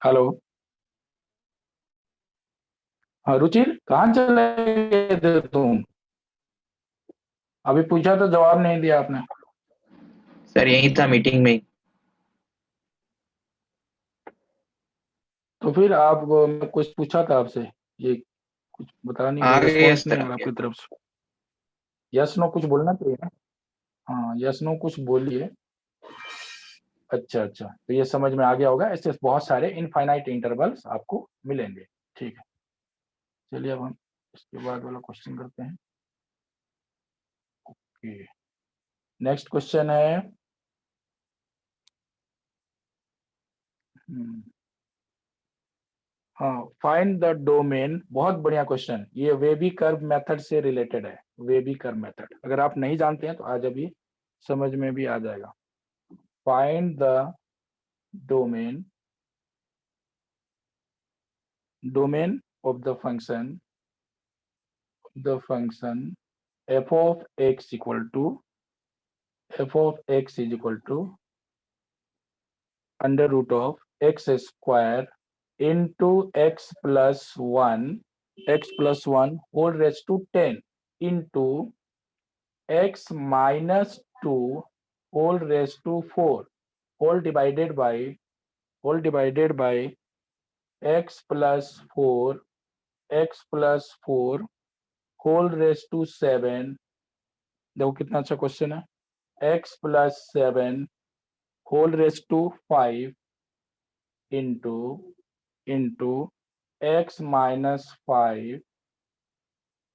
Hello. हाँ रुचिर, कहाँ चले गए थे तुम? अभी पूछा तो जवाब नहीं दिया आपने। सर यही था मीटिंग में ही। तो फिर आप मैं कुछ पूछा था आपसे, ये कुछ बता नहीं आ रहे, गए रिस्पॉन्स सर, नहीं आ आ रहा गए। आपकी तरफ से। यस नो कुछ बोलना चाहिए ना। हाँ यस नो कुछ बोलिए। अच्छा अच्छा, तो ये समझ में आ गया होगा, ऐसे बहुत सारे इनफाइनाइट इंटरवल्स आपको मिलेंगे। ठीक है, चलिए अब हम इसके बाद वाला क्वेश्चन करते हैं। नेक्स्ट क्वेश्चन है। हम्म, हाँ, फाइंड द डोमेन। बहुत बढ़िया क्वेश्चन, ये वेबी कर्व मेथड से रिलेटेड है। वेबी कर्व मेथड अगर आप नहीं जानते हैं तो आज अभी समझ में भी आ जाएगा। Find the domain, domain of the function f of x equal to under root of x square into x plus 1 whole raised to 10 into x minus 2 whole raised to 4 whole divided by x plus 4 whole raised to 7। देखो कितना अच्छा question है। x+7 whole raised to 5 into x-5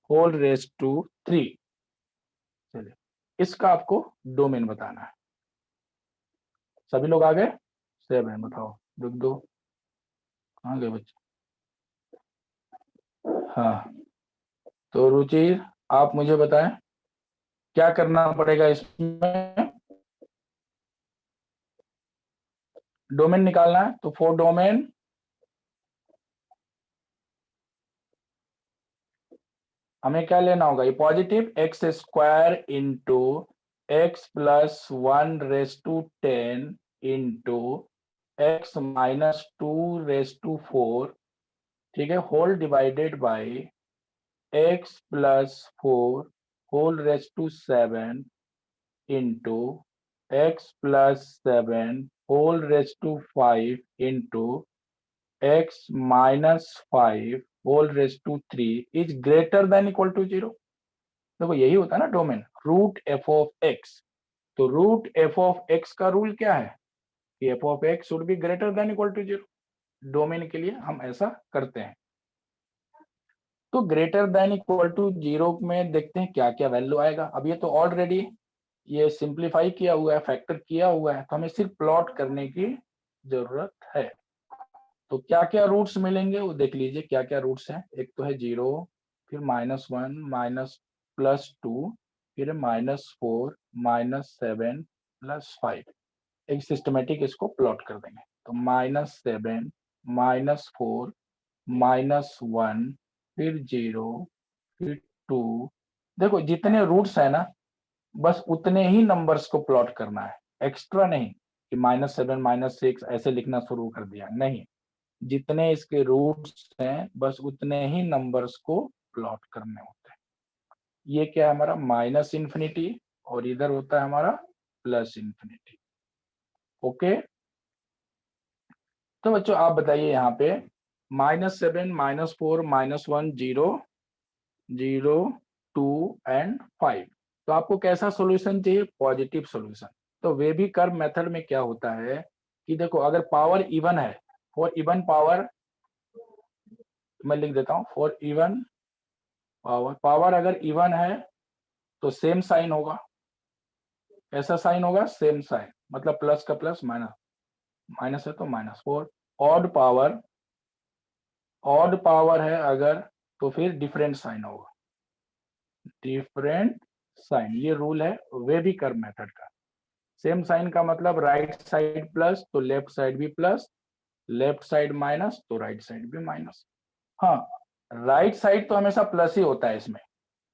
whole raised to 3। चलिए, इसका आपको domain बताना है। सभी लोग आ गए? 7 बताओ, दुख दो, कहाँ गए बच्चे? हाँ, तो रुचि आप मुझे बताएं क्या करना पड़ेगा इसमें। डोमेन निकालना है तो फॉर डोमेन हमें क्या लेना होगा, ये positive x square into x+1 raise to 10 into x-2 raise to 4, ठीक है, whole divided by x+4 whole raise to 7 into x+7 whole raise to 5 into x-5 whole raise to 3 is greater than equal to 0। देखो यही होता है ना domain, root f of x. तो root f of x का rule क्या है कि f of x should be greater than equal to 0। Domain के लिए हम ऐसा करते हैं। तो ग्रेटर देन इक्वल टू 0 में देखते हैं क्या क्या वैल्यू आएगा। अब ये तो ऑलरेडी ये सिंप्लीफाई किया हुआ है, फैक्टर किया हुआ है, तो हमें सिर्फ प्लॉट करने की जरूरत है। तो क्या क्या रूट्स मिलेंगे वो देख लीजिए, क्या क्या रूट्स हैं। एक तो है 0, फिर -1, -+2, फिर -4, -7, +5। एक सिस्टमेटिक इसको प्लॉट कर देंगे। तो -7, -4, -1, फिर 0, फिर 2। देखो जितने रूट्स है ना, बस उतने ही नंबर्स को प्लॉट करना है, एक्स्ट्रा नहीं कि -7 -6 ऐसे लिखना शुरू कर दिया, नहीं। जितने इसके रूट्स हैं बस उतने ही नंबर्स को प्लॉट करने होते हैं। ये क्या है हमारा माइनस इन्फिनिटी, और इधर होता है हमारा प्लस इन्फिनिटी। ओके, तो बच्चों आप बताइए यहाँ पे -7 -4 -1 0 0 2 एंड 5। तो आपको कैसा सॉल्यूशन चाहिए? Positive solution. तो वे भी कर्व मेथड में क्या होता है कि देखो अगर पावर इवन है, फॉर इवन पावर मैं लिख देता हूँ, फॉर इवन पावर अगर इवन है तो सेम साइन होगा। ऐसा साइन होगा, सेम साइन, मतलब प्लस का प्लस माइनस, माइनस है तो माइनस। फॉर ऑड पावर है अगर, तो फिर डिफरेंट साइन होगा, डिफरेंट साइन। ये रूल है वेबी कर्व मेथड का। सेम साइन का मतलब राइट साइड प्लस तो लेफ्ट साइड भी प्लस, लेफ्ट साइड माइनस तो राइट साइड भी माइनस। हाँ, राइट साइड तो हमेशा प्लस ही होता है इसमें,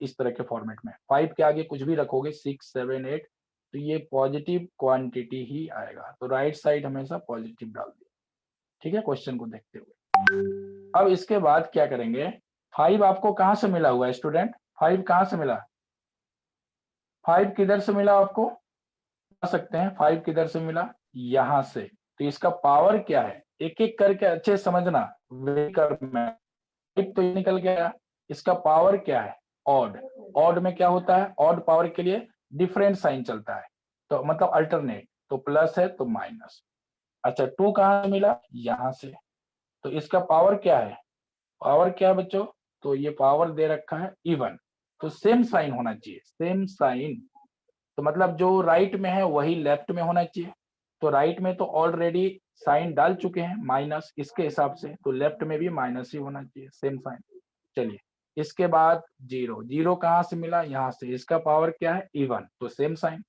इस तरह के फॉर्मेट में। 5 के आगे कुछ भी रखोगे, 6 7 8, तो ये पॉजिटिव क्वांटिटी ही आएगा। तो राइट साइड हमेशा पॉजिटिव डाल दिया, ठीक है, क्वेश्चन को देखते हुए। अब इसके बाद क्या करेंगे, 5 आपको कहां से मिला हुआ है स्टूडेंट? 5 कहां से मिला? 5 किधर से मिला आपको? बता सकते हैं 5 किधर से मिला? यहां से। तो इसका पावर क्या है, एक एक करके अच्छे समझना। वेकर में 5 तो निकल गया, इसका पावर क्या है? ऑड। ऑड में क्या होता है? ऑड पावर के लिए डिफरेंट साइन चलता है, तो मतलब अल्टरनेट। तो प्लस है तो माइनस। अच्छा 2 कहां से मिला? यहां से। तो इसका पावर क्या है? पावर क्या है बच्चों? तो ये पावर दे रखा है इवन। तो सेम साइन होना चाहिए, सेम साइन। तो मतलब जो राइट में है वही लेफ्ट में होना चाहिए। तो राइट में तो ऑलरेडी साइन डाल चुके हैं माइनस इसके हिसाब से, तो लेफ्ट में भी माइनस ही होना चाहिए, सेम साइन। चलिए, इसके बाद 0। 0 कहां से मिला? यहां से। इसका पावर क्या है? इवन, तो सेम साइन,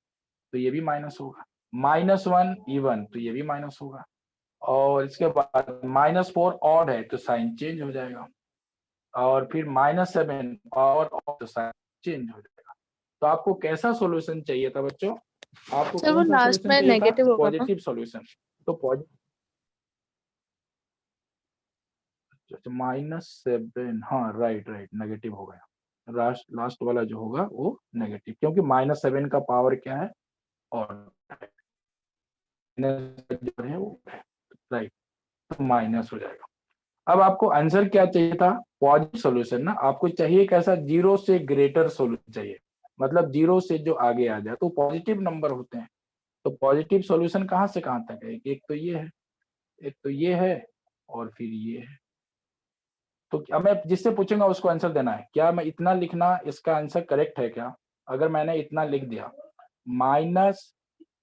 तो ये भी माइनस होगा। -1 इवन, तो ये भी माइनस होगा। और इसके बाद -4 ऑड है, तो साइन चेंज हो जाएगा। और फिर -7 और तो साइन चेंज हो जाएगा। तो आपको कैसा सॉल्यूशन चाहिए था बच्चों? आपको सर वो कौन सा लास्ट सॉल्यूशन में चाहिए था? नेगेटिव होगा ना? Positive solution. तो पॉजिटिव -7, हाँ राइट राइट, नेगेटिव हो गया। लास्ट वाला जो होगा वो नेगेटिव, क्योंकि -7 का पावर क्या है? और जो है वो राइट, तो माइनस हो जाएगा। अब आपको आंसर क्या चाहिए था? पॉजिटिव सॉल्यूशन ना। आपको चाहिए कैसा? 0 से ग्रेटर सॉल्यूशन चाहिए, मतलब 0 से जो आगे आ जाए, तो पॉजिटिव नंबर होते हैं। तो पॉजिटिव सॉल्यूशन कहां से कहां तक है? एक तो ये है, एक तो ये है, और फिर ये है। तो क्या मैं जिससे पूछूंगा उसको आंसर देना है? क्या मैं इतना लिखना इसका आंसर करेक्ट है क्या? अगर मैंने इतना लिख दिया, माइनस,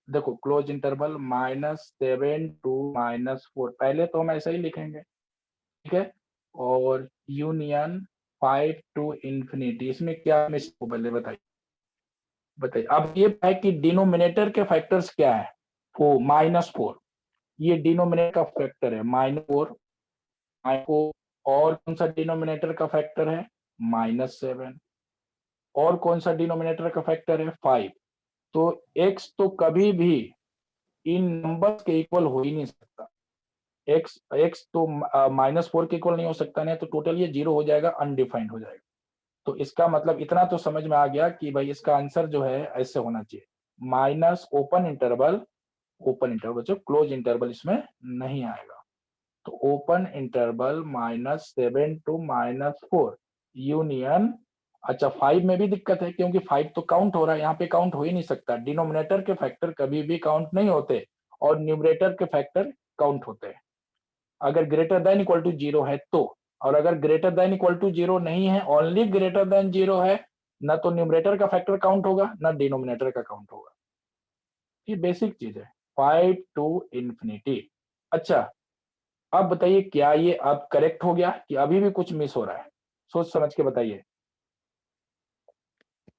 देखो क्लोज इंटरवल -7 to -4, पहले तो हम ऐसा ही लिखेंगे, ठीक है। और यूनियन 5 to इंफिनिटी, इसमें क्या मिस्टेक हो पहले बताइए, बताइए। अब ये है कि डिनोमिनेटर के फैक्टर्स क्या है? वो -4, ये डिनोमिनेटर का फैक्टर है -4 को। और कौन सा डिनोमिनेटर का फैक्टर है? -7। और कौन सा डिनोमिनेटर का फैक्टर है? 5। तो x तो कभी भी इन नंबर्स के इक्वल हो ही नहीं सकता। x तो -4 के इक्वल नहीं हो सकता, नहीं तो टोटल ये 0 हो जाएगा, अनडिफाइंड हो जाएगा। तो इसका मतलब इतना तो समझ में आ गया कि भाई इसका आंसर जो है ऐसे होना चाहिए, minus open interval, open interval जो क्लोज इंटरवल इसमें नहीं आएगा। तो ओपन इंटरवल -7 to -4 यूनियन। अच्छा 5 में भी दिक्कत है, क्योंकि 5 तो काउंट हो रहा है, यहाँ पे काउंट हो ही नहीं सकता। डिनोमिनेटर के फैक्टर कभी भी काउंट नहीं होते, और न्यूमरेटर के फैक्टर काउंट होते हैं, अगर ग्रेटर देन इक्वल टू 0 है तो। और अगर ग्रेटर देन इक्वल टू 0 नहीं है, ओनली ग्रेटर देन 0 है, ना तो न्यूमरेटर का फैक्टर काउंट होगा, ना डिनोमिनेटर का काउंट होगा। ये बेसिक चीज है, 5 to इंफिनिटी। अच्छा अब बताइए, क्या ये अब करेक्ट हो गया कि अभी भी कुछ मिस हो रहा है? सोच समझ के बताइए,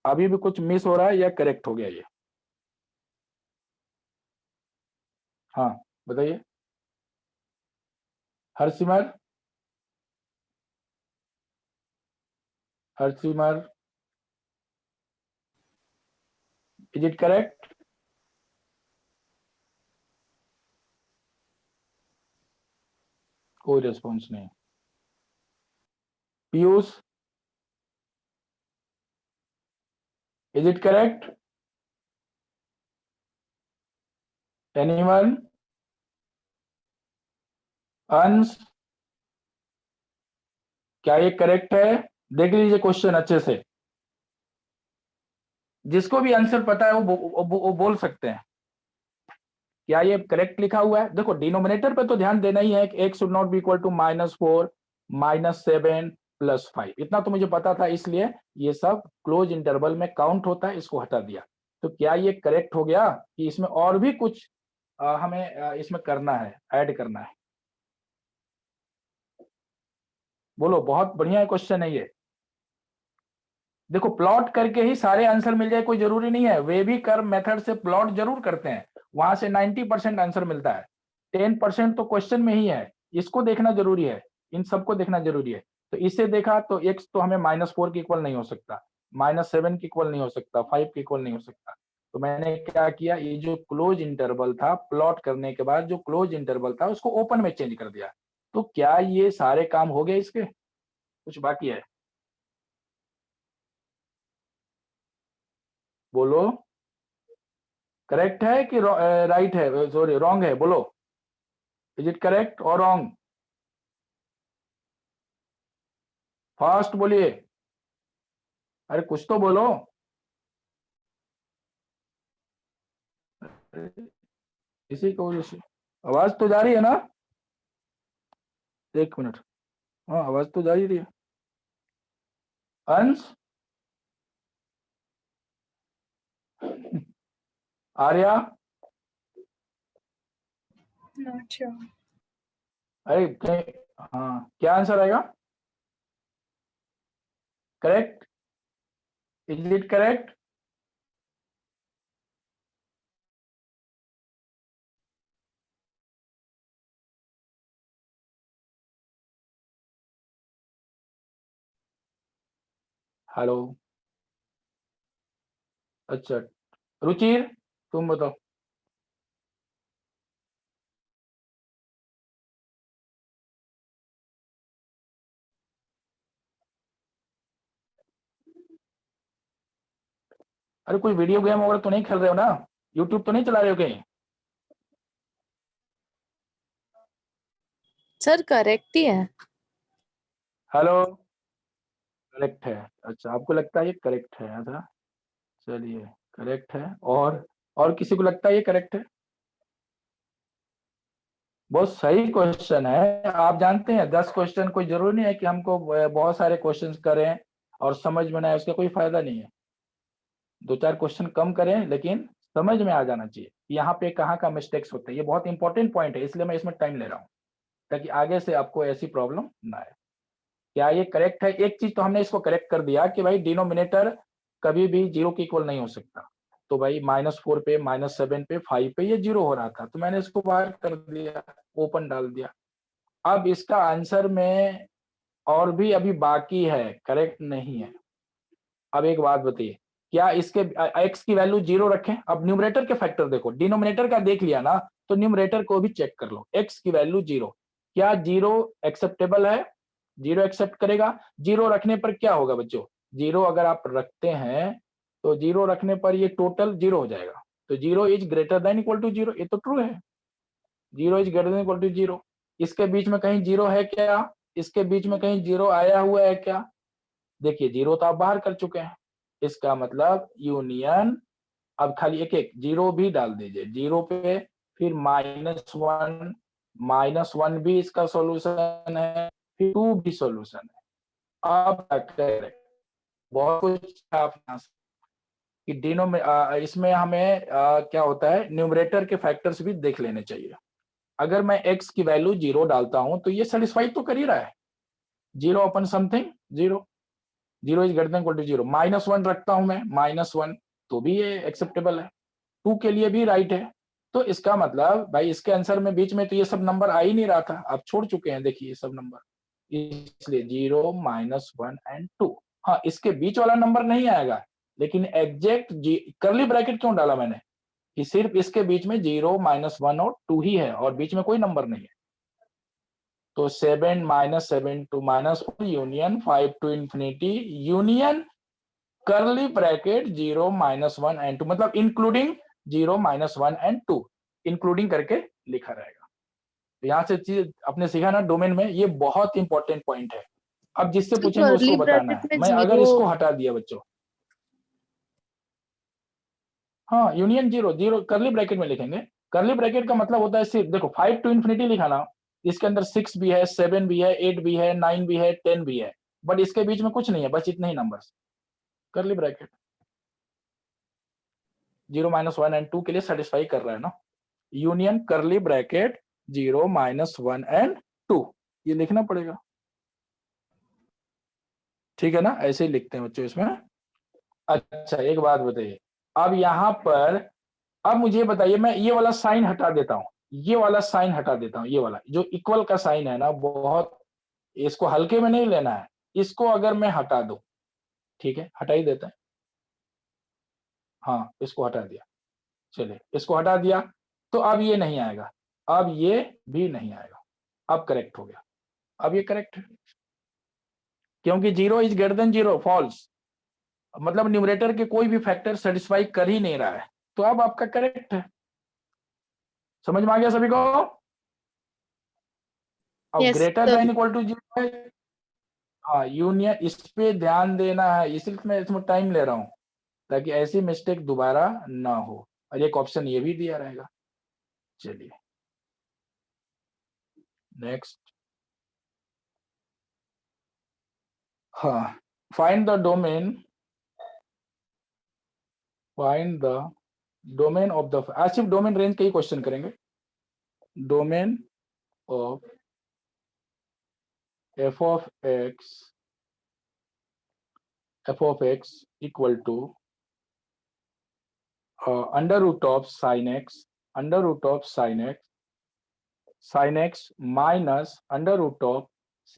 अभी भी कुछ मिस हो रहा है या करेक्ट हो गया ये? हाँ बताइए हरसिमर, हरसिमर, इज इट करेक्ट? कोई रिस्पॉन्स नहीं। Piyush, is it correct? Anyone? अंश, क्या ये करेक्ट है? देख लीजिए क्वेश्चन अच्छे से, जिसको भी आंसर पता है वो बोल सकते हैं। क्या ये करेक्ट लिखा हुआ है? देखो डिनोमिनेटर पे तो ध्यान देना ही है कि x should not be equal to -4 -7 +5, इतना तो मुझे पता था, इसलिए ये सब क्लोज इंटरवल में काउंट होता है, इसको हटा दिया। तो क्या ये करेक्ट हो गया कि इसमें और भी कुछ हमें इसमें करना है, ऐड करना है? बोलो, बहुत बढ़िया क्वेश्चन है ये। देखो प्लॉट करके ही सारे आंसर मिल जाए कोई जरूरी नहीं है, वे भी कर्व मेथड से प्लॉट जरूर करते हैं, वहां से 90% आंसर मिलता है, 10% तो क्वेश्चन में ही है, इसको देखना जरूरी है, इन सबको देखना जरूरी है। तो इससे देखा तो x तो हमें -4 के इक्वल नहीं हो सकता, -7 के इक्वल नहीं हो सकता, 5 के इक्वल नहीं हो सकता। तो मैंने क्या किया, ये जो क्लोज इंटरवल था प्लॉट करने के बाद जो क्लोज इंटरवल था उसको ओपन में चेंज कर दिया। तो क्या ये सारे काम हो गए, इसके कुछ बाकी है? बोलो, करेक्ट है कि राइट है, सॉरी रॉन्ग है, बोलो इज इट करेक्ट और रॉन्ग? फास्ट बोलिए, अरे कुछ तो बोलो। इसी को वजह से आवाज तो जा रही है ना? एक मिनट, हाँ आवाज तो जा ही रही है। अंश, आर्या, Not sure. अरे हाँ क्या आंसर आएगा? Correct, is it correct? Hello, अच्छा रुचिर तुम बताओ। अरे कोई वीडियो गेम वगैरह तो नहीं खेल रहे हो ना? यूट्यूब तो नहीं चला रहे हो कहीं? सर करेक्ट ही है। हेलो, करेक्ट है, अच्छा आपको लगता है ये करेक्ट है? अच्छा चलिए, करेक्ट है। और किसी को लगता है ये करेक्ट है? बहुत सही क्वेश्चन है। आप जानते हैं 10 क्वेश्चन कोई जरूरी नहीं है कि हमको बहुत सारे क्वेश्चन करें और समझ में ना आए, उसका कोई फायदा नहीं है। 2-4 क्वेश्चन कम करें लेकिन समझ में आ जाना चाहिए यहाँ पे कहाँ का मिस्टेक्स होते हैं। ये बहुत इंपॉर्टेंट पॉइंट है, इसलिए मैं इसमें टाइम ले रहा हूँ ताकि आगे से आपको ऐसी प्रॉब्लम ना आए। क्या ये करेक्ट है? एक चीज तो हमने इसको करेक्ट कर दिया कि भाई डिनोमिनेटर कभी भी 0 के इक्वल नहीं हो सकता। तो भाई -4 पे, -7 पे, 5 पे ये 0 हो रहा था, तो मैंने इसको बाहर कर दिया, ओपन डाल दिया। अब इसका आंसर में और भी अभी बाकी है, करेक्ट नहीं है। अब एक बात बताइए, क्या इसके x की वैल्यू 0 रखें? अब न्यूमरेटर के फैक्टर देखो, डिनोमिनेटर का देख लिया ना, तो न्यूमरेटर को भी चेक कर लो। x की वैल्यू 0, क्या 0 एक्सेप्टेबल है? 0 एक्सेप्ट करेगा? 0 रखने पर क्या होगा बच्चों? 0 अगर आप रखते हैं तो 0 रखने पर ये टोटल 0 हो जाएगा। तो 0 is greater than equal to 0, ये तो ट्रू है। 0 is greater than equal to 0। इसके बीच में कहीं 0 है क्या? इसके बीच में कहीं 0 आया हुआ है क्या? देखिए 0 तो आप बाहर कर चुके हैं, इसका मतलब यूनियन। अब खाली एक एक 0 भी डाल दीजिए, 0 पे फिर -1, -1 भी इसका सॉल्यूशन है, फिर 2 भी सॉल्यूशन है। अब करेक्ट, बहुत कुछ आप कि इसमें हमें क्या होता है, न्यूमरेटर के फैक्टर्स भी देख लेने चाहिए। अगर मैं x की वैल्यू 0 डालता हूं तो ये सेटिस्फाई तो कर ही रहा है। 0 upon something 0, 0 is greater than equal to 0। -1 रखता हूं मैं, -1, तो भी ये एक्सेप्टेबल है। 2 के लिए भी राइट है। तो इसका मतलब भाई इसके आंसर में बीच में तो ये सब नंबर आ ही नहीं रहा था, आप छोड़ चुके हैं, देखिए ये सब नंबर। इसलिए 0, -1 एंड 2। हाँ इसके बीच वाला नंबर नहीं आएगा, लेकिन एग्जैक्ट करली ब्रैकेट क्यों डाला मैंने कि सिर्फ इसके बीच में 0, -1 और 2 ही है और बीच में कोई नंबर नहीं है। तो 7, -7 to -4 union 5 to infinity union करली ब्रैकेट 0, -1 एंड 2, मतलब इंक्लूडिंग 0, -1 एंड 2, इंक्लूडिंग करके लिखा रहेगा। तो यहाँ से चीज आपने सीखा ना डोमेन में, ये बहुत इंपॉर्टेंट पॉइंट है। अब जिससे तो पूछेंगे उसको कर्ली बताना ब्रैकेट है। में मैं अगर 0। इसको हटा दिया बच्चों, हाँ यूनियन 0, 0 करली ब्रैकेट में लिखेंगे। करली ब्रैकेट का मतलब होता है सिर्फ देखो 5 टू इंफिनिटी लिखा ना, इसके अंदर 6 भी है, 7 भी है, 8 भी है, 9 भी है, 10 भी है, बट इसके बीच में कुछ नहीं है, बस इतने ही नंबर्स। करली ब्रैकेट 0, -1 एंड 2 के लिए सेटिस्फाई कर रहा है ना। यूनियन करली ब्रैकेट 0, -1 एंड 2, ये लिखना पड़ेगा। ठीक है ना, ऐसे ही लिखते हैं बच्चों इसमें। अच्छा एक बात बताइए, अब यहाँ पर अब मुझे बताइए, मैं ये वाला साइन हटा देता हूँ, ये वाला साइन हटा देता हूँ, ये वाला जो इक्वल का साइन है ना, बहुत इसको हल्के में नहीं लेना है। इसको अगर मैं हटा दूं, ठीक है हटा ही देता है। हाँ इसको हटा दिया, चलिए इसको हटा दिया, तो अब ये नहीं आएगा, अब ये भी नहीं आएगा, अब करेक्ट हो गया, अब ये करेक्ट है, क्योंकि 0 इज ग्रेटर देन 0, फॉल्स, मतलब न्यूमरेटर के कोई भी फैक्टर सेटिस्फाई कर ही नहीं रहा है, तो अब आपका करेक्ट है। समझ में आ गया सभी को? अब Yes, greater sir. Than equal to 0 है, हाँ यूनियन, इस पे ध्यान देना है, इसलिए मैं इसमें टाइम ले रहा हूं ताकि ऐसी मिस्टेक दोबारा ना हो, और एक ऑप्शन ये भी दिया रहेगा। चलिए नेक्स्ट, हाँ find the domain, find the domain of the, आज सिर्फ डोमेन रेंज का ही क्वेश्चन करेंगे, domain of f of x equal to under root of sin x, under root of sin x minus under root of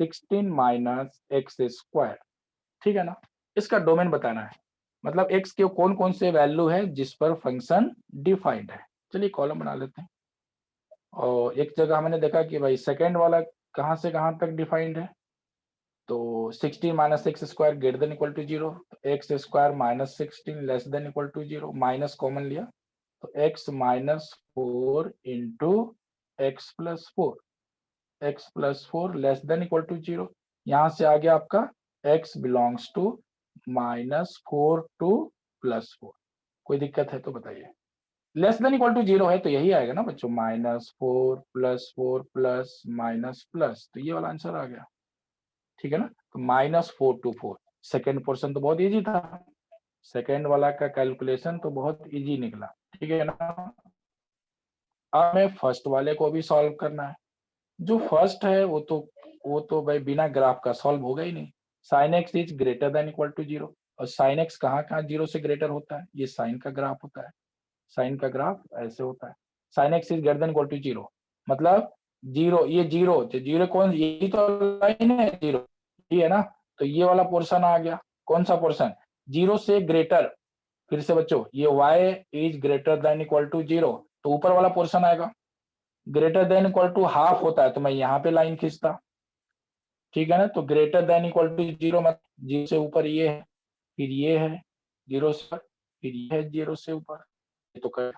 16 minus x square, ठीक है ना? इसका domain बताना है, मतलब x के कौन कौन से वैल्यू है जिस पर फंक्शन डिफाइंड है। चलिए कॉलम बना लेते हैं, और एक जगह मैंने देखा कि भाई सेकेंड वाला कहाँ से कहाँ तक डिफाइंड है, तो 16 minus x square greater than equal to 0, x square minus 16 less than equal to 0, minus common लिया तो x minus 4 into x plus 4, x plus 4 less than equal to 0, यहाँ से आ गया आपका x belongs to minus 4 to plus 4। कोई दिक्कत है तो बताइए, लेस देन इक्वल टू 0 है तो यही आएगा ना बच्चों, minus 4 plus 4 plus minus plus, तो ये वाला आंसर आ गया, ठीक है ना? तो माइनस 4 टू 4, सेकेंड पोर्शन तो बहुत इजी था, सेकेंड वाला का कैलकुलेशन तो बहुत इजी निकला, ठीक है ना? अब हमें फर्स्ट वाले को भी सॉल्व करना है, जो फर्स्ट है वो तो भाई बिना ग्राफ का सॉल्व होगा ही नहीं। Sine x is greater than equal to 0, और साइन एक्स कहाँ कहाँ 0 से ग्रेटर होता है, ये साइन का ग्राफ होता है, साइन का ग्राफ ऐसे होता है, sine x is greater than equal to 0, मतलब 0, ये 0 तो 0 कौन, यही तो लाइन है 0, ये है ना? तो ये वाला पोर्शन आ गया, कौन सा पोर्शन, 0 से ग्रेटर, फिर से बच्चों ये y is greater than equal to 0, तो ऊपर वाला पोर्शन आएगा, greater than equal to half होता है तो मैं यहाँ पे लाइन खींचता, ठीक है ना? तो ग्रेटर देन इक्वल टू 0 मतलब 0 से ऊपर ये है, फिर ये है 0 से, फिर ये है 0 से ऊपर, तो कर,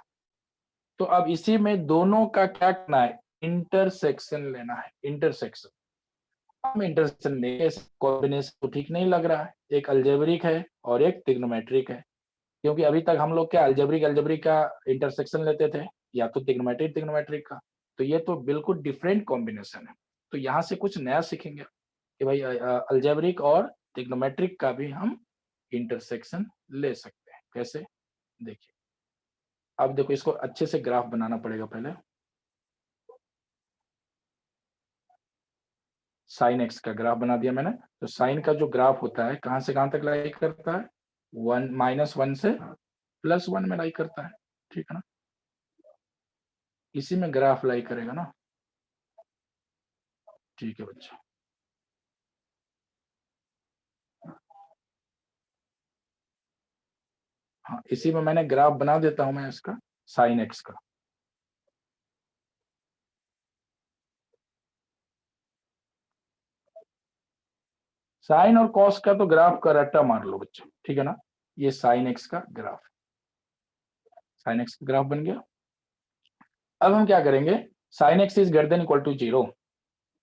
तो अब इसी में दोनों का क्या करना है, इंटरसेक्शन लेना है, इंटरसेक्शन। हम इंटरसेक्शन लेंगे, कॉम्बिनेशन तो ठीक नहीं लग रहा है, एक अलजेब्रिक है और एक ट्रिग्नोमेट्रिक है, क्योंकि अभी तक हम लोग क्या अलजेब्रिक का इंटरसेक्शन लेते थे, या तो ट्रिग्नोमेट्रिक का, तो ये तो बिल्कुल डिफरेंट कॉम्बिनेशन है, तो यहाँ से कुछ नया सीखेंगे कि भाई अलजेब्रिक और ट्रिग्नोमेट्रिक का भी हम इंटरसेक्शन ले सकते हैं, कैसे देखिए। अब देखो इसको अच्छे से ग्राफ बनाना पड़ेगा, पहले साइन एक्स का ग्राफ बना दिया मैंने, तो साइन का जो ग्राफ होता है कहां से कहां तक लाई करता है, 1 से +1 में लाई करता है, ठीक है ना? इसी में ग्राफ लाई करेगा ना, ठीक है बच्चा। हाँ इसी में मैंने ग्राफ बना देता हूं मैं इसका, साइन एक्स का, साइन और कॉस का तो ग्राफ का रट्टा मार लो बच्चों, ठीक है ना? ये साइन एक्स का ग्राफ, साइन एक्स का ग्राफ बन गया। अब हम क्या करेंगे, sine x is greater than equal to 0,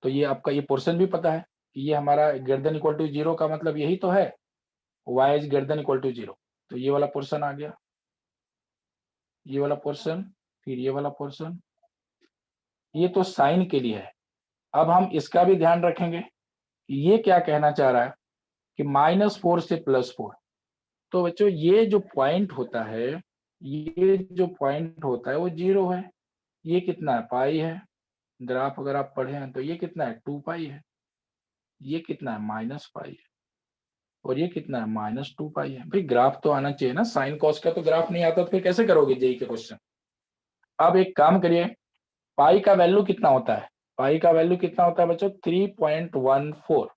तो ये आपका ये पोर्शन भी पता है कि ये हमारा ग्रेटर देन इक्वल टू 0 का मतलब यही तो है, y is greater than equal to 0, तो ये वाला पोर्शन आ गया, ये वाला पोर्शन, फिर ये वाला पोर्शन, ये तो साइन के लिए है। अब हम इसका भी ध्यान रखेंगे, ये क्या कहना चाह रहा है कि -4 से +4, तो बच्चों ये जो पॉइंट होता है, ये जो पॉइंट होता है वो 0 है, ये कितना है, पाई है, ग्राफ अगर आप पढ़े हैं तो ये कितना है 2 पाई है, ये कितना है -पाई है, और ये कितना है -2 पाई है। भाई ग्राफ तो आना चाहिए ना, साइन कॉस का तो ग्राफ नहीं आता तो फिर कैसे करोगे जेई के क्वेश्चन। अब एक काम करिए, पाई का वैल्यू कितना होता है, पाई का वैल्यू कितना होता है बच्चों, 3.14,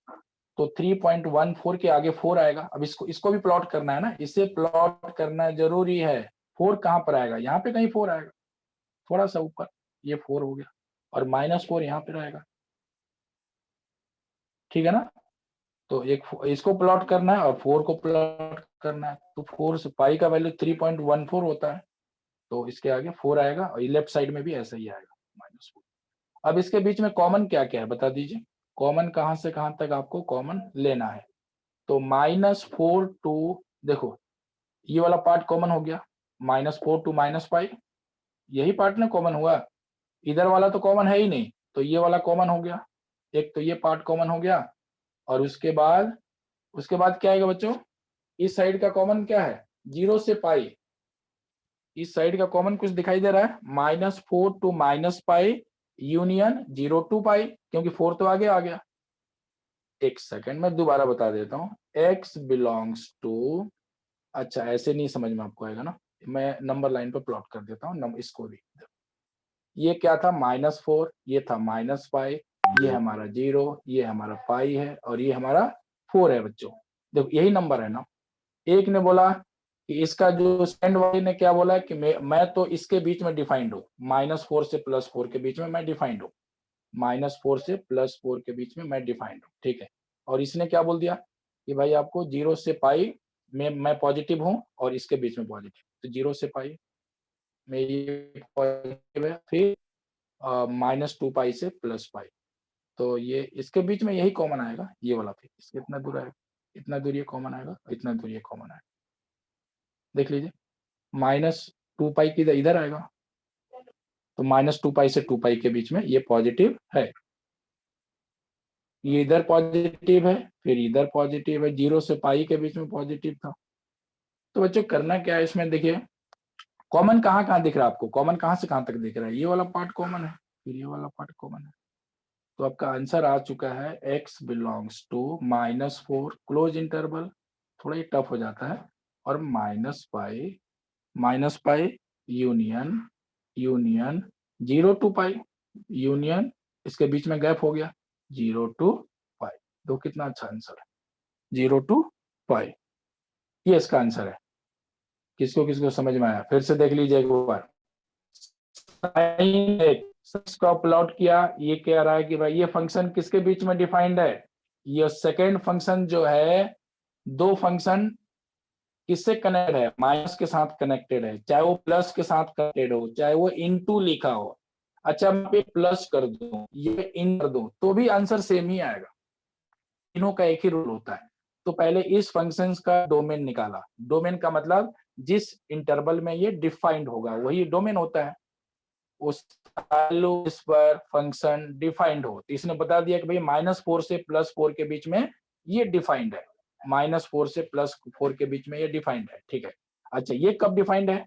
तो 3.14 के आगे 4 आएगा। अब इसको भी प्लॉट करना है ना, इसे प्लॉट करना जरूरी है। 4 कहाँ पर आएगा, यहाँ पे कहीं 4 आएगा, थोड़ा सा ऊपर, ये 4 हो गया, और -4 यहाँ पे रहेगा, ठीक है ना। तो एक इसको प्लॉट करना है और 4 को प्लॉट करना है, तो 4 से पाई का वैल्यू 3.14 होता है, तो इसके आगे 4 आएगा, और लेफ्ट साइड में भी ऐसा ही आएगा -4। अब इसके बीच में कॉमन क्या क्या है बता दीजिए, कॉमन कहाँ से कहाँ तक आपको कॉमन लेना है। तो -4 टू, देखो ये वाला पार्ट कॉमन हो गया, -4 टू -पाई, यही पार्ट ना कॉमन हुआ, इधर वाला तो कॉमन है ही नहीं, तो ये वाला कॉमन हो गया, एक तो ये पार्ट कॉमन हो गया। और उसके बाद क्या आएगा बच्चों, इस साइड का कॉमन क्या है, 0 से पाई, इस साइड का कॉमन कुछ दिखाई दे रहा है, -4 टू -पाई यूनियन 0 टू पाई, क्योंकि 4 तो आगे आ गया। एक सेकंड में दोबारा बता देता हूँ, x बिलोंग्स टू, अच्छा ऐसे नहीं समझ में आपको आएगा ना, मैं नंबर लाइन पर प्लॉट कर देता हूँ, इसको भी, ये क्या था -4, ये था -पाई, ये हमारा 0, ये हमारा पाई है, और ये हमारा 4 है बच्चों। देखो यही नंबर है ना। एक ने बोला कि इसका जो सेकंड वाले ने क्या बोला कि मैं तो इसके बीच में डिफाइंड हूँ, -4 से +4 के बीच में मैं डिफाइंड हूँ, -4 से +4 के बीच में मैं डिफाइंड हूँ, ठीक है। और इसने क्या बोल दिया कि भाई आपको 0 से पाई में मैं पॉजिटिव हूँ, और इसके बीच में पॉजिटिव, तो 0 से पाई में ये पॉजिटिव है, फिर -2 पाई से +पाई, तो ये इसके बीच में यही कॉमन आएगा, ये वाला, फिर इसके इतना दूर आएगा, इतना दूर ये कॉमन आएगा, इतना दूर ये कॉमन आएगा, देख लीजिए, -2 पाई की इधर आएगा, तो -2 पाई से 2 पाई के बीच में ये पॉजिटिव है, ये इधर पॉजिटिव है, फिर इधर पॉजिटिव है, 0 से पाई के बीच में पॉजिटिव था। तो बच्चों करना क्या है इसमें, देखिए कॉमन कहाँ कहाँ दिख रहा है आपको, कॉमन कहाँ से कहाँ तक दिख रहा है, ये वाला पार्ट कॉमन है, फिर ये वाला पार्ट कॉमन है, तो आपका आंसर आ चुका है x belongs to -4 close interval, थोड़ा ही टफ हो जाता है, और -pi union 0 to pi union, इसके बीच में गैप हो गया 0 टू पाई। तो कितना अच्छा आंसर है, 0 टू पाई, ये इसका आंसर है। किसको किसको समझ में आया, फिर से देख लीजिए एक बार। साइन एक्स को प्लॉट किया, ये कह रहा है कि भाई ये फंक्शन किसके बीच में डिफाइंड है, ये सेकेंड फंक्शन जो है, दो फंक्शन किससे कनेक्टेड है, माइनस के साथ कनेक्टेड है, चाहे वो प्लस के साथ कनेक्टेड हो, चाहे वो इनटू लिखा हो। अच्छा मैं पे प्लस कर दूं, ये इन कर दूं, तो भी आंसर सेम ही आएगा, तीनों का एक ही रूल होता है। तो पहले इस फंक्शन का डोमेन निकाला, डोमेन का मतलब जिस इंटरवल में ये डिफाइंड होगा वही डोमेन होता है, उस इस पर फंक्शन डिफाइंड हो, तो इसने बता दिया कि भाई -4 से +4 के बीच में ये डिफाइंड है, -4 से +4 के बीच में ये डिफाइंड है, ठीक है। अच्छा ये कब डिफाइंड है,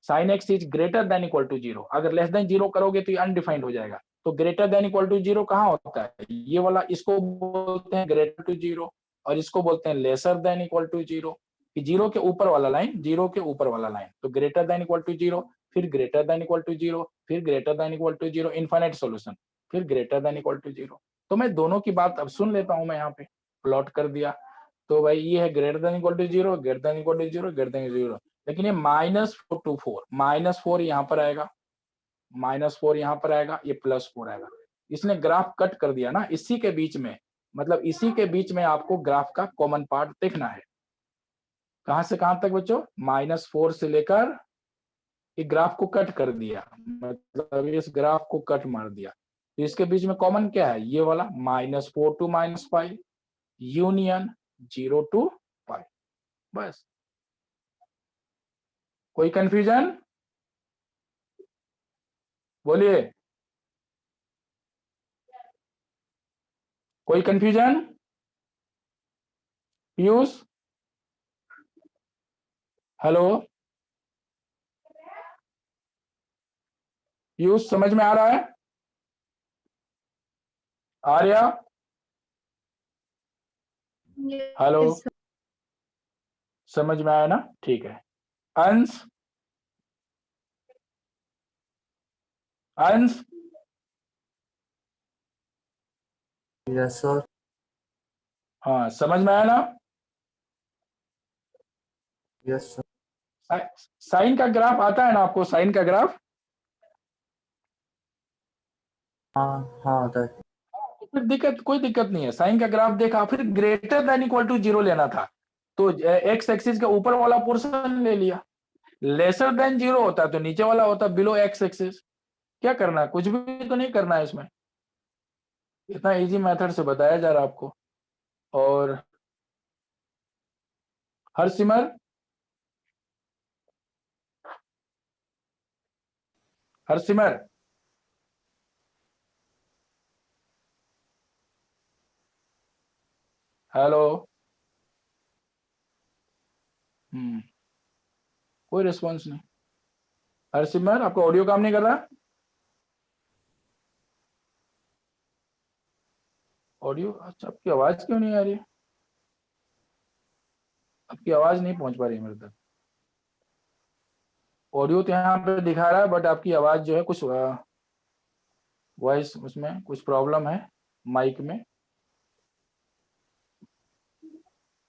sine x is greater than equal to 0, अगर लेस देन 0 करोगे तो ये अनडिफाइंड हो जाएगा। तो ग्रेटर देन इक्वल टू 0 कहाँ होता है, ये वाला, इसको बोलते हैं ग्रेटर टू 0, और इसको बोलते हैं लेसर देन इक्वल टू 0, कि 0 के ऊपर वाला लाइन, 0 के ऊपर वाला लाइन, तो ग्रेटर देन इक्वल टू 0, फिर ग्रेटर देन इक्वल टू 0, फिर greater than equal to 0, infinite solution, फिर ग्रेटर देन इक्वल टू 0। तो मैं दोनों की बात अब सुन लेता हूं, मैं यहाँ पे प्लॉट कर दिया, तो भाई ये है greater than equal to 0, greater than equal to 0, greater than 0, लेकिन ये -4 टू 4, -4 यहाँ पर आएगा, -4 यहाँ पर आएगा, ये +4 आएगा। इसने ग्राफ कट कर दिया ना, इसी के बीच में, मतलब इसी के बीच में आपको ग्राफ का कॉमन पार्ट देखना है। कहां से कहां तक बच्चों, -4 से लेकर, ये ग्राफ को कट कर दिया, मतलब इस ग्राफ को कट मार दिया, तो इसके बीच में कॉमन क्या है, ये वाला -4 टू -पाई यूनियन 0 टू पाई, बस। कोई कंफ्यूजन, बोलिए, कोई कंफ्यूजन, पीयूष, हेलो पीयूष, समझ में आ रहा है, आर्या, हेलो, Yes, sir. समझ में आया ना, ठीक है। अंश, अंश, Yes, sir. हाँ, समझ में आया ना? Yes sir. साइन का ग्राफ आता है ना आपको, साइन का ग्राफ? हाँ हाँ आता है। फिर कोई दिक्कत नहीं है, साइन का ग्राफ देखा, फिर ग्रेटर देन इक्वल टू 0 लेना था, तो एक्स एक्सिस का ऊपर वाला पोर्शन ले लिया। लेसर देन 0 होता तो नीचे वाला होता, बिलो एक्स एक्सिस। क्या करना है, कुछ भी तो नहीं करना है इसमें, इतना इजी मेथड से बताया जा रहा है आपको। और हरसिमर, हरसिमर, हेलो। कोई रिस्पॉन्स नहीं। हरसिमर, आपका ऑडियो काम नहीं कर रहा? ऑडियो, अच्छा, आपकी आवाज क्यों नहीं आ रही है? आपकी आवाज नहीं पहुंच पा रही है मेरे तक। ऑडियो तो यहाँ पे दिखा रहा है, बट आपकी आवाज जो है, कुछ वॉइस उसमें कुछ प्रॉब्लम है माइक में।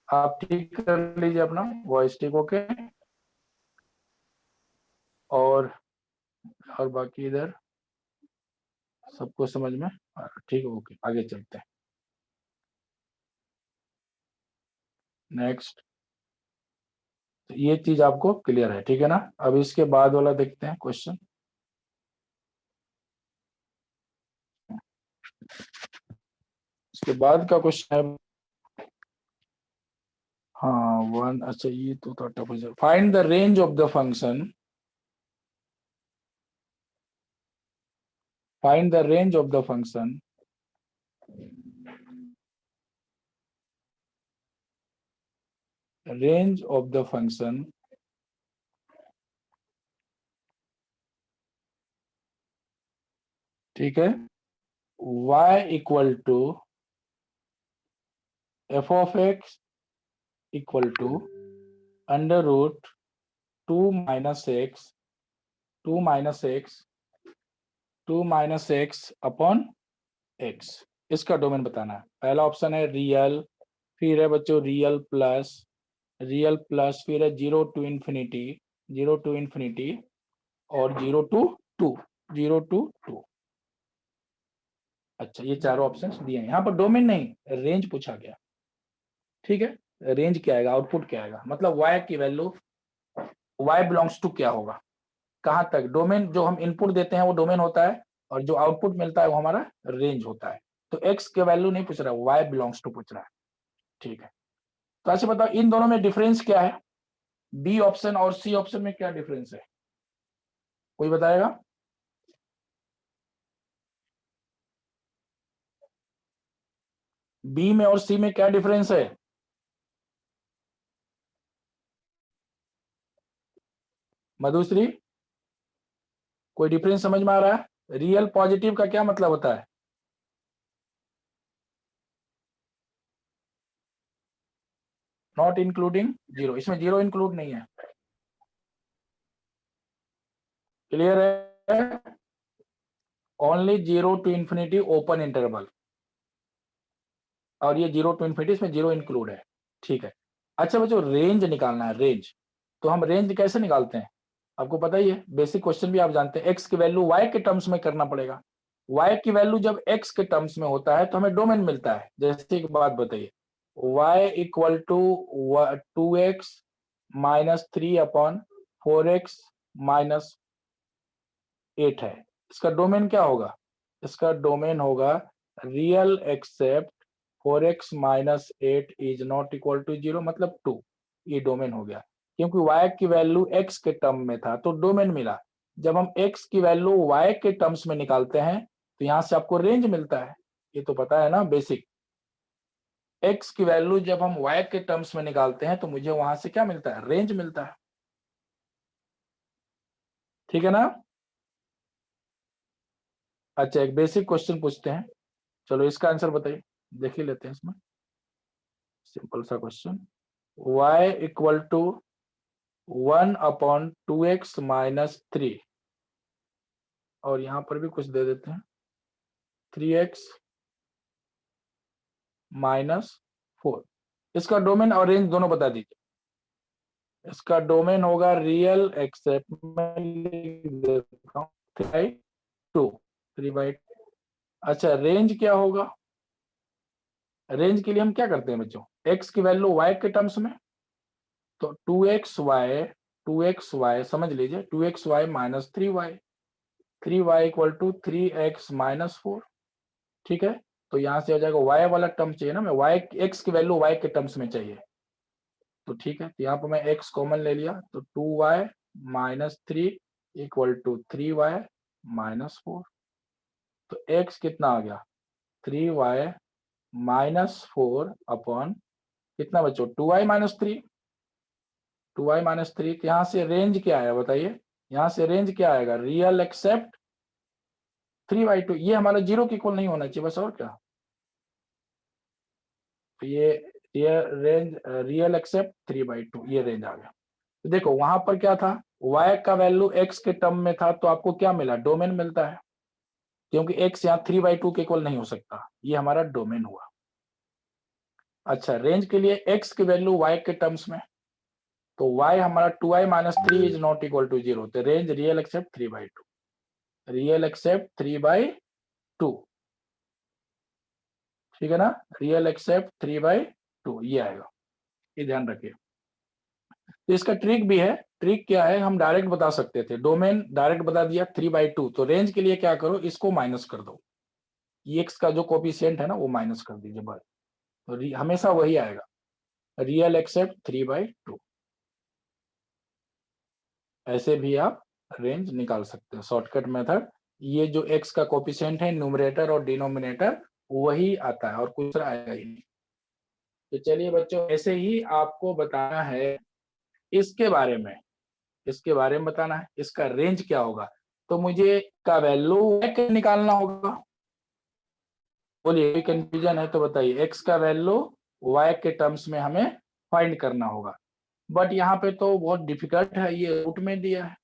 आप ठीक कर लीजिए अपना वॉइस, ठीक ओके। और बाकी इधर सबको समझ में ठीक, ओके, आगे चलते हैं। नेक्स्ट, तो ये चीज आपको क्लियर है, ठीक है ना? अब इसके बाद वाला देखते हैं क्वेश्चन। इसके बाद का क्वेश्चन है, हाँ वन, अच्छा ये तो था tough. Find the range of the function, find the range of the function range of the function ठीक है, y equal to f of x equal to under root 2 minus x, 2 minus x, 2 minus x upon x. इसका domain बताना है। पहला option है real, फिर है बच्चों रियल प्लस, रियल प्लस, फिर है 0 टू इंफिनिटी, 0 टू इंफिनिटी, और 0 टू 2, 0 टू 2। अच्छा, ये चारों ऑप्शंस दिए हैं। यहाँ पर डोमेन नहीं, रेंज पूछा गया, ठीक है। रेंज क्या आएगा, आउटपुट क्या आएगा, मतलब y की वैल्यू, y बिलोंग्स टू क्या होगा, कहाँ तक। डोमेन जो हम इनपुट देते हैं वो डोमेन होता है, और जो आउटपुट मिलता है वो हमारा रेंज होता है। तो x के वैल्यू नहीं पूछ रहा है, y बिलोंग्स टू पूछ रहा है, ठीक है। तो ऐसे बताओ इन दोनों में डिफरेंस क्या है, बी ऑप्शन और सी ऑप्शन में क्या डिफरेंस है, कोई बताएगा? बी में और सी में क्या डिफरेंस है? मधुश्री, कोई डिफरेंस समझ में आ रहा है? रियल पॉजिटिव का क्या मतलब होता है? नॉट इंक्लूडिंग जीरो, इसमें जीरो इंक्लूड नहीं है, क्लियर है? Only 0 to infinity open interval, और ये 0 टू इंफिनिटी, इसमें जीरो इंक्लूड है, ठीक है। अच्छा बच्चों, रेंज निकालना है, रेंज। तो हम रेंज कैसे निकालते हैं, आपको पता ही है, बेसिक क्वेश्चन भी आप जानते हैं। एक्स की वैल्यू वाई के टर्म्स में करना पड़ेगा। वाई की वैल्यू जब एक्स के टर्म्स में होता है तो हमें डोमेन मिलता है। जैसे एक बात बताइए, y equal to 2x minus 3 upon 4x minus 8 है, इसका डोमेन क्या होगा? इसका डोमेन होगा real except 4x minus 8 is not equal to 0, मतलब 2। ये डोमेन हो गया, क्योंकि y की वैल्यू x के टर्म में था तो डोमेन मिला। जब हम x की वैल्यू y के टर्म्स में निकालते हैं तो यहां से आपको रेंज मिलता है, ये तो पता है ना बेसिक। x की वैल्यू जब हम y के टर्म्स में निकालते हैं तो मुझे वहां से क्या मिलता है, रेंज मिलता है, ठीक है ना? अच्छा, एक बेसिक क्वेश्चन पूछते हैं, चलो इसका आंसर बताइए, देख ही लेते हैं इसमें। सिंपल सा question, y equal to 1 upon 2x minus 3, और यहां पर भी कुछ दे देते हैं, 3x माइनस 4। इसका डोमेन और रेंज दोनों बता दीजिए। इसका डोमेन होगा रियल एक्सेप्ट में लिख देता हूं 3/2 3/2। अच्छा रेंज क्या होगा? रेंज के लिए हम क्या करते हैं बच्चों, x की वैल्यू y के टर्म्स में, तो 2xy समझ लीजिए 2xy minus 3y equal to 3x minus 4। ठीक है, तो यहां से हो जाएगा y वाला टर्म चाहिए ना, मैं y x की वैल्यू y के टर्म्स में चाहिए, तो ठीक है, तो यहाँ पर मैं x कॉमन ले लिया, तो 2y minus 3 equal to 3y minus 4। तो x कितना आ गया 3y माइनस 4 अपॉन कितना बच्चों 2y माइनस 3, 2y माइनस 3। तो यहाँ से रेंज क्या आया बताइए, यहाँ से रेंज क्या आएगा, रियल एक्सेप्ट 3/2। ये हमारा 0 के इक्वल नहीं होना चाहिए बस, और क्या। तो ये रेंज रियल एक्सेप्ट 3/2 ये रेंज आ गया। तो देखो वहां पर क्या था, y का वैल्यू x के टर्म में था, तो आपको क्या मिला, डोमेन मिलता है, क्योंकि x यहाँ 3/2 के इक्वल नहीं हो सकता, ये हमारा डोमेन हुआ। अच्छा रेंज के लिए x की वैल्यू y के टर्म्स में, तो y हमारा 2y minus 3 is not equal to 0, तो range real except 3/2, real except 3/2। ठीक है ना, रियल एक्सेप्ट 3/2 ये आएगा, ये ध्यान रखिए। तो इसका ट्रिक भी है, ट्रिक क्या है, हम डायरेक्ट बता सकते थे, डोमेन डायरेक्ट बता दिया 3/2, तो रेंज के लिए क्या करो, इसको माइनस कर दो, एक्स का जो कोफिशिएंट है ना वो माइनस कर दीजिए बस, तो हमेशा वही आएगा, रियल एक्सेप्ट 3/2। ऐसे भी आप रेंज निकाल सकते हैं, शॉर्टकट मेथड। ये जो एक्स का कोफिशिएंट है न्यूमरेटर और डिनोमिनेटर वही आता है और कुछ आएगा ही नहीं। तो चलिए बच्चों ऐसे ही आपको बताना है इसके बारे में, इसके बारे में बताना है, इसका रेंज क्या होगा, तो मुझे का वैल्यू निकालना होगा। बोलिए कोई कंफ्यूजन है तो बताइए, x का वैल्यू y के टर्म्स में हमें फाइंड करना होगा, बट यहाँ पे तो बहुत डिफिकल्ट है, ये रूट में दिया है,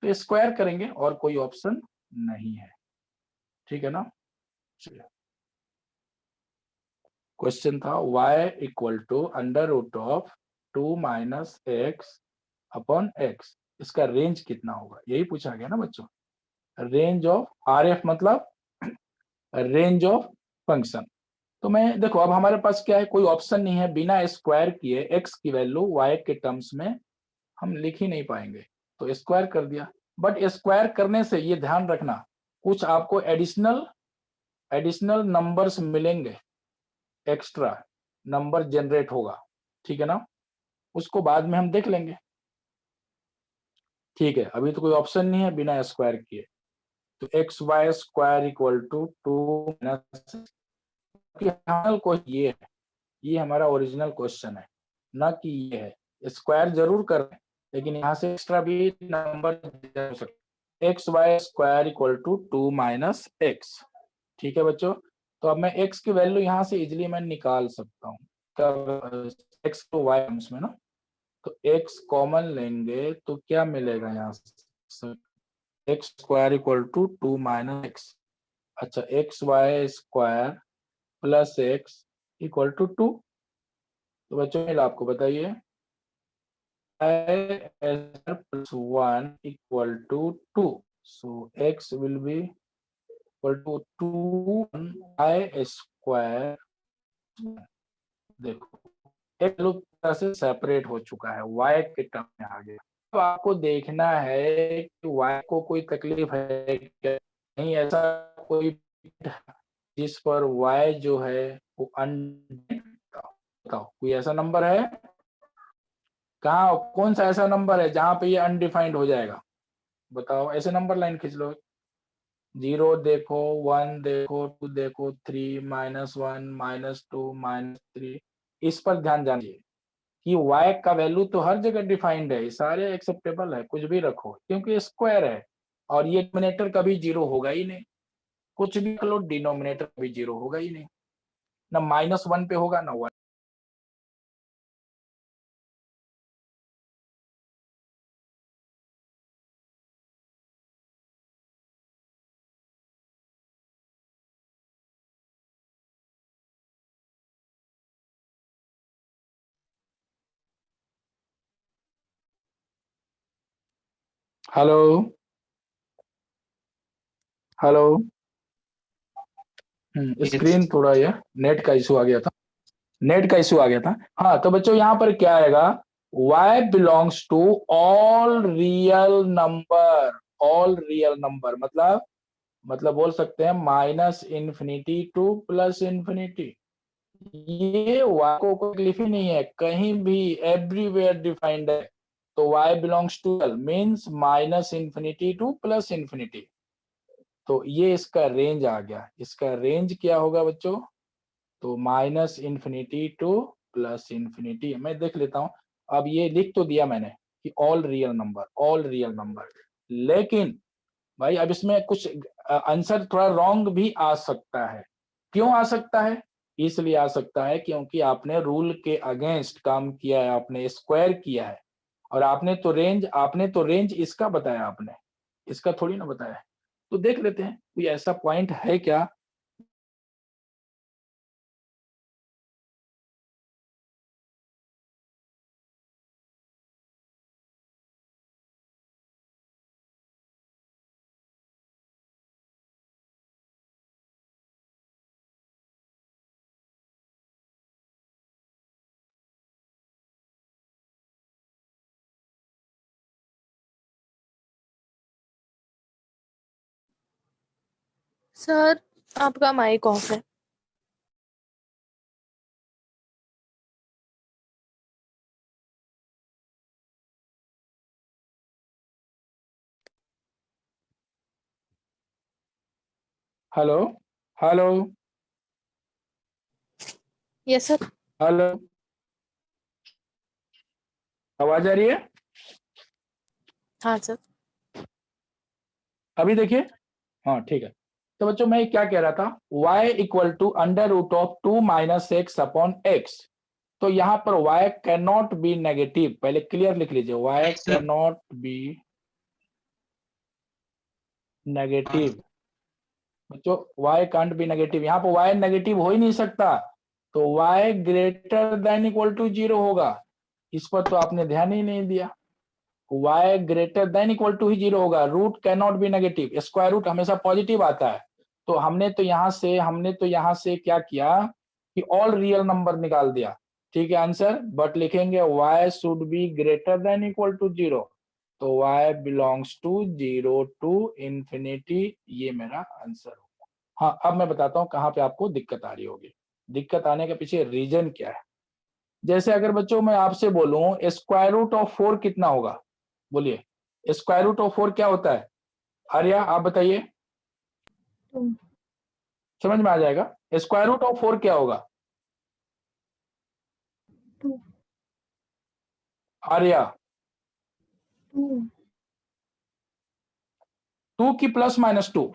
तो स्क्वायर करेंगे और कोई ऑप्शन नहीं है। ठीक है ना, क्वेश्चन था y equal to under root of 2 minus x upon x, इसका रेंज कितना होगा, यही पूछा गया ना बच्चों। रेंज ऑफ RF मतलब रेंज ऑफ फंक्शन। तो मैं देखो अब हमारे पास क्या है, कोई ऑप्शन नहीं है, बिना स्क्वायर किए x की वैल्यू y के टर्म्स में हम लिख ही नहीं पाएंगे, तो स्क्वायर कर दिया। बट स्क्वायर करने से ये ध्यान रखना कुछ आपको एडिशनल नंबर्स मिलेंगे, एक्स्ट्रा नंबर जनरेट होगा, ठीक है ना, उसको बाद में हम देख लेंगे। ठीक है, अभी तो कोई ऑप्शन नहीं है बिना स्क्वायर किए, तो x y square equal to 2 को ये है, ये हमारा ओरिजिनल क्वेश्चन है, ना कि ये है। स्क्वायर जरूर कर रहे हैं लेकिन यहाँ से एक्स्ट्रा भी नंबर हो सकता है। X y square equal to 2 minus x. ठीक है बच्चों, तो अब मैं एक्स की वैल्यू यहाँ से इजिली मैं निकाल सकता हूँ एक्स टू वाई टर्म्स में ना, तो एक्स कॉमन लेंगे तो क्या मिलेगा यहाँ से, x square equal to 2 minus x. अच्छा x y square plus x equal to 2, तो बच्चों आपको बताइए plus 1 equal to 2, so x will be equal to 2 i square। देखो एक लोग से सेपरेट हो चुका है, y के टर्म में आ गया। तो आपको देखना है कि y को कोई तकलीफ है क्या, नहीं ऐसा कोई जिस पर y जो है वो बताओ कोई ऐसा नंबर है, कहाँ कौन सा ऐसा नंबर है जहां पे ये अनडिफाइंड हो जाएगा, बताओ ऐसे नंबर लाइन खींच लो, 0 देखो, 1 देखो, 2 देखो, 3 -1 -2 -3, इस पर ध्यान जानिए कि y का वैल्यू तो हर जगह डिफाइंड है, सारे एक्सेप्टेबल है, कुछ भी रखो क्योंकि स्क्वायर है और ये डिनोमिनेटर कभी 0 होगा ही नहीं, कुछ भी कर लो डिनोमिनेटर कभी 0 होगा ही नहीं, ना -1 पे होगा ना 1 हेलो हेलो। स्क्रीन थोड़ा ये नेट का इशू आ गया था, नेट का इशू आ गया था। हाँ तो बच्चों यहाँ पर क्या आएगा, y belongs to all real number. All real number मतलब बोल सकते हैं minus infinity to plus infinity. ये y को कोई तकलीफ ही नहीं है, कहीं भी एवरीवेयर डिफाइंड है। तो y belongs two means minus infinity to plus infinity. तो ये इसका रेंज आ गया। इसका रेंज क्या होगा बच्चों, तो minus infinity to plus infinity. मैं देख लेता हूं। अब ये लिख तो दिया मैंने कि all real number, all real number, लेकिन भाई अब इसमें कुछ आंसर थोड़ा रॉन्ग भी आ सकता है। क्यों आ सकता है, इसलिए आ सकता है क्योंकि आपने रूल के अगेंस्ट काम किया है, आपने स्क्वायर किया है। और आपने तो रेंज इसका बताया, आपने इसका थोड़ी ना बताया। तो देख लेते हैं कोई ऐसा पॉइंट है क्या। सर आपका माइक ऑफ है। Hello hello yes sir. Hello, आवाज आ रही है? हाँ सर। अभी देखिए, हाँ ठीक है। तो बच्चों मैं क्या कह रहा था, y equal to under root of 2 minus x upon x. तो यहाँ पर y can not be negative, पहले क्लियर लिख लीजिए, y can not be negative. बच्चों y कांट बी नेगेटिव, यहाँ पर y नेगेटिव हो ही नहीं सकता। तो y greater than equal to 0 होगा। इस पर तो आपने ध्यान ही नहीं दिया। y greater than equal to ही 0 होगा। Root can not be negative, square root हमेशा पॉजिटिव आता है। तो हमने तो यहाँ से क्या किया कि ऑल रियल नंबर निकाल दिया। ठीक है आंसर, बट लिखेंगे y should be greater than equal to 0। तो y belongs to 0 to infinity, ये मेरा आंसर होगा। हाँ अब मैं बताता हूँ कहाँ पे आपको दिक्कत आ रही होगी। दिक्कत आने के पीछे रीजन क्या है। जैसे अगर बच्चों मैं आपसे बोलूं स्क्वायर रूट ऑफ 4 कितना होगा, बोलिए स्क्वायर रूट ऑफ 4 क्या होता है। आर्या आप बताइए, समझ में आ जाएगा। स्क्वायर रूट ऑफ 4 क्या होगा, आर्या? 2 की प्लस माइनस 2?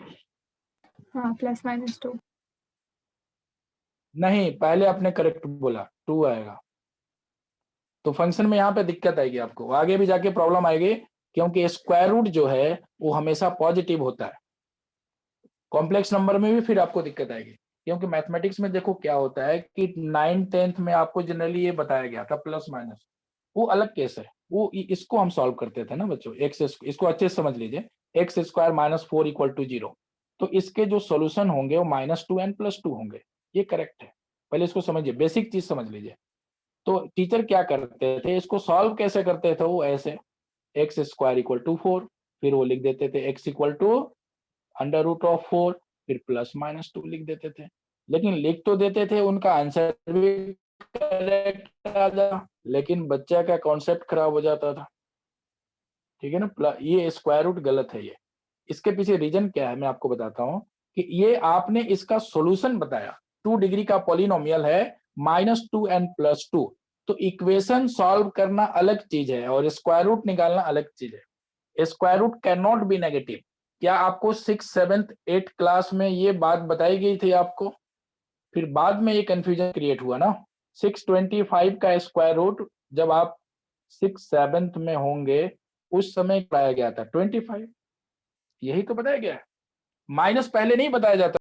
हाँ प्लस माइनस 2। नहीं, पहले आपने करेक्ट बोला, 2 आएगा। तो फंक्शन में यहाँ पे दिक्कत आएगी आपको, आगे भी जाके प्रॉब्लम आएगी, क्योंकि स्क्वायर रूट जो है वो हमेशा पॉजिटिव होता है। कॉम्प्लेक्स नंबर में भी फिर आपको दिक्कत आएगी, क्योंकि मैथमेटिक्स में देखो क्या होता है कि 9th-10th में आपको जनरली ये बताया गया था प्लस माइनस, वो अलग केस है। वो इसको हम सॉल्व करते थे ना बच्चों, एक्स, इसको अच्छे से समझ लीजिए, x square minus 4 equal to 0। तो इसके जो सोल्यूशन होंगे वो -2n+2 होंगे। ये करेक्ट है, पहले इसको समझिए, बेसिक चीज समझ लीजिए। तो टीचर क्या करते थे, इसको सॉल्व कैसे करते थे, वो ऐसे एक्स स्क्वायर इक्वल टू 4, फिर वो लिख देते थे x equal to under root of 4, फिर +-2 लिख देते थे। लेकिन लिख तो देते थे, उनका आंसर भी करेक्ट आ जाता, लेकिन बच्चा का कॉन्सेप्ट खराब हो जाता था। ठीक है ना, ये स्क्वायर रूट गलत है। ये इसके पीछे रीजन क्या है मैं आपको बताता हूँ कि ये आपने इसका सॉल्यूशन बताया, 2 डिग्री का पॉलिनोमियल है -2n+2। तो इक्वेशन सॉल्व करना अलग चीज है और स्क्वायर रूट निकालना अलग चीज है। Square root can not be negative. क्या आपको 6th 7th 8th क्लास में ये बात बताई गई थी आपको? फिर बाद में ये कंफ्यूजन क्रिएट हुआ ना। 625 का स्क्वायर रूट जब आप 6th 7th में होंगे उस समय बताया गया था 25, यही तो बताया गया है। माइनस पहले नहीं बताया जाता।